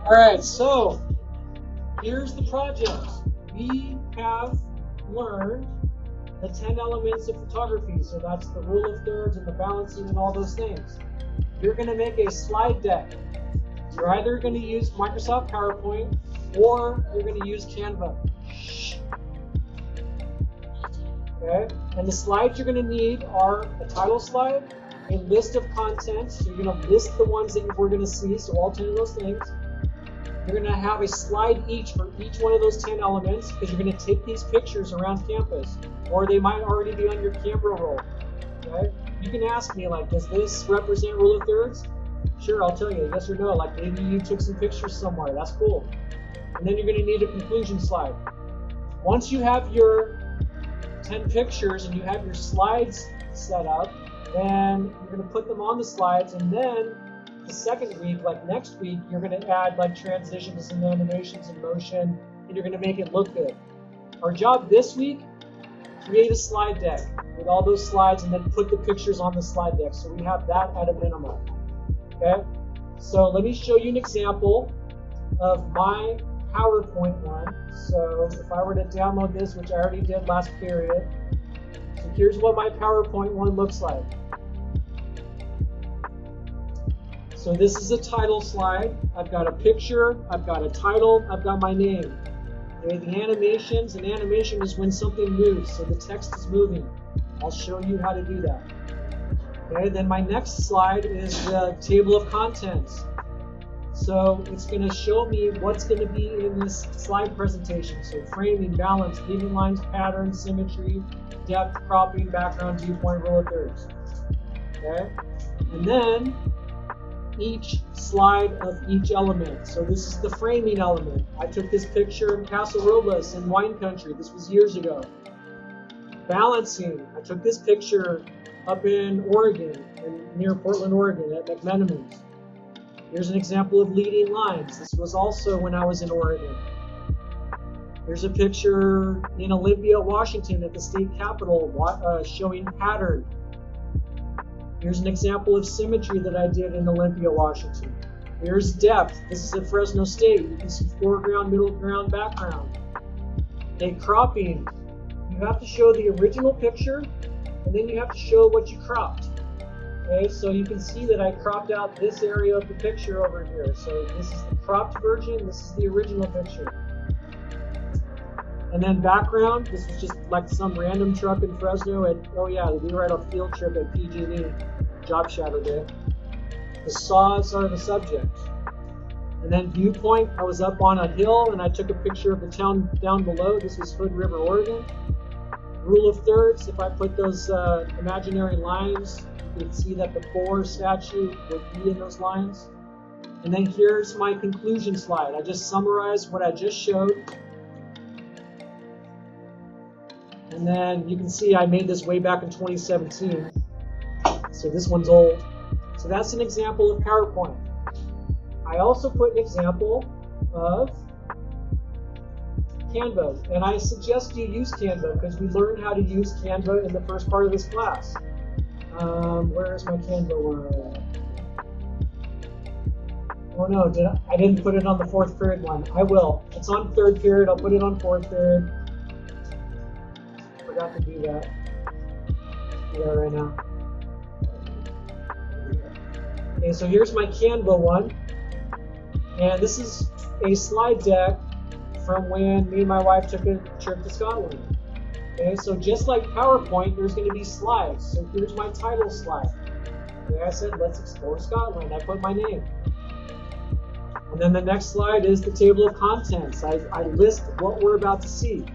All right, so here's the project. We have learned the 10 elements of photography. So that's the rule of thirds and the balancing and all those things. You're going to make a slide deck. You're either going to use Microsoft PowerPoint or you're going to use Canva. Okay, and the slides you're going to need are a title slide, a list of contents. So you're going to list the ones that we're going to see, so all 10 of those things. You're going to have a slide each for each one of those 10 elements because you're going to take these pictures around campus, or they might already be on your camera roll. Okay? You can ask me, like, does this represent rule of thirds? Sure, I'll tell you, yes or no. Like, maybe you took some pictures somewhere. That's cool. And then you're going to need a conclusion slide. Once you have your 10 pictures and you have your slides set up, then you're going to put them on the slides, and then the second week, like next week, you're going to add like transitions and animations and motion, and you're going to make it look good. Our job this week, create a slide deck with all those slides and then put the pictures on the slide deck. So we have that at a minimum. Okay? So let me show you an example of my PowerPoint one. So if I were to download this, which I already did last period, so here's what my PowerPoint one looks like. So this is a title slide. I've got a picture, I've got a title, I've got my name. Okay, the animations, an animation is when something moves, so the text is moving. I'll show you how to do that. Okay, then my next slide is the table of contents. So it's going to show me what's going to be in this slide presentation. So framing, balance, leading lines, pattern, symmetry, depth, cropping, background, viewpoint, rule of thirds. Okay, and then each slide of each element. So this is the framing element. I took this picture in Paso Robles in wine country. This was years ago. Balancing. I took this picture up in Oregon, near Portland, Oregon at McMenamins. Here's an example of leading lines. This was also when I was in Oregon. Here's a picture in Olympia, Washington at the state capitol showing pattern. Here's an example of symmetry that I did in Olympia, Washington. Here's depth. This is at Fresno State. You can see foreground, middle ground, background. Okay, cropping. You have to show the original picture, and then you have to show what you cropped. Okay, so you can see that I cropped out this area of the picture over here. So this is the cropped version. This is the original picture. And then background, this was just like some random truck in Fresno at, oh yeah, we were at a field trip at PG&E, job shadow day. The saws are the subject. And then viewpoint, I was up on a hill and I took a picture of the town down below. This was Hood River, Oregon. Rule of thirds, if I put those imaginary lines, you can see that the boar statue would be in those lines. And then here's my conclusion slide. I just summarized what I just showed. And then you can see I made this way back in 2017. So this one's old. So that's an example of PowerPoint. I also put an example of Canva. And I suggest you use Canva because we learned how to use Canva in the first part of this class. Where is my Canva one? Oh no, I didn't put it on the fourth period one. I will. It's on third period. I'll put it on fourth period. Forgot to do that. Do that right now. Okay, so here's my Canva one. And this is a slide deck from when me and my wife took a trip to Scotland. Okay, so just like PowerPoint, there's going to be slides. So here's my title slide. Okay, I said, let's explore Scotland. I put my name. And then the next slide is the table of contents. I list what we're about to see.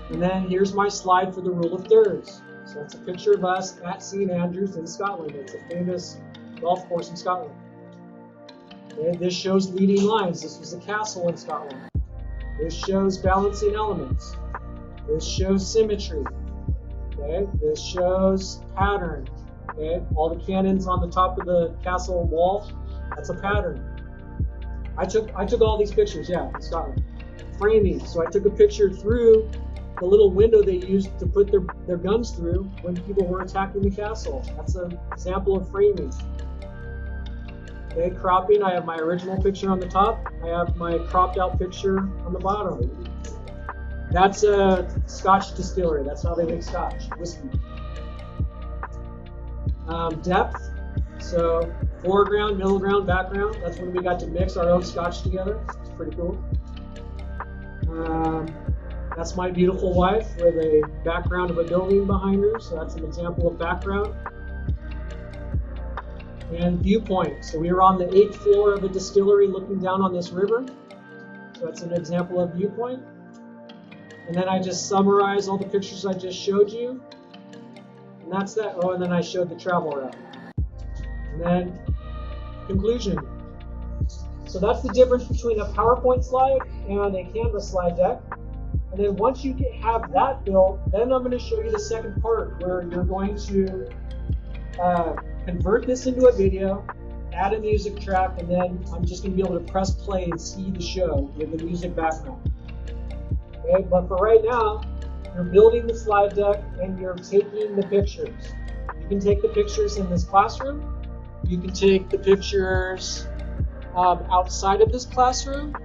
And then here's my slide for the rule of thirds. So it's a picture of us at St. Andrews in Scotland. It's a famous golf course in Scotland. Okay, this shows leading lines. This was a castle in Scotland. This shows balancing elements. This shows symmetry. Okay, this shows pattern. Okay, all the cannons on the top of the castle wall, that's a pattern. I took all these pictures, yeah, in Scotland. Framing. So I took a picture through the little window they used to put their guns through when people were attacking the castle. That's an example of framing. Okay, cropping, I have my original picture on the top. I have my cropped out picture on the bottom. That's a Scotch distillery. That's how they make Scotch, whiskey. Depth, so foreground, middle ground, background. That's when we got to mix our own Scotch together. It's pretty cool. That's my beautiful wife with a background of a building behind her. So that's an example of background. And viewpoint. So we were on the 8th floor of a distillery looking down on this river. So that's an example of viewpoint. And then I just summarize all the pictures I just showed you. And that's that. Oh, and then I showed the travel route. And then conclusion. So that's the difference between a PowerPoint slide and a Canvas slide deck. And then once you have that built, then I'm going to show you the second part where you're going to convert this into a video, add a music track, and then I'm just going to be able to press play and see the show with the music background. Okay, but for right now, you're building the slide deck and you're taking the pictures. You can take the pictures in this classroom. You can take the pictures outside of this classroom.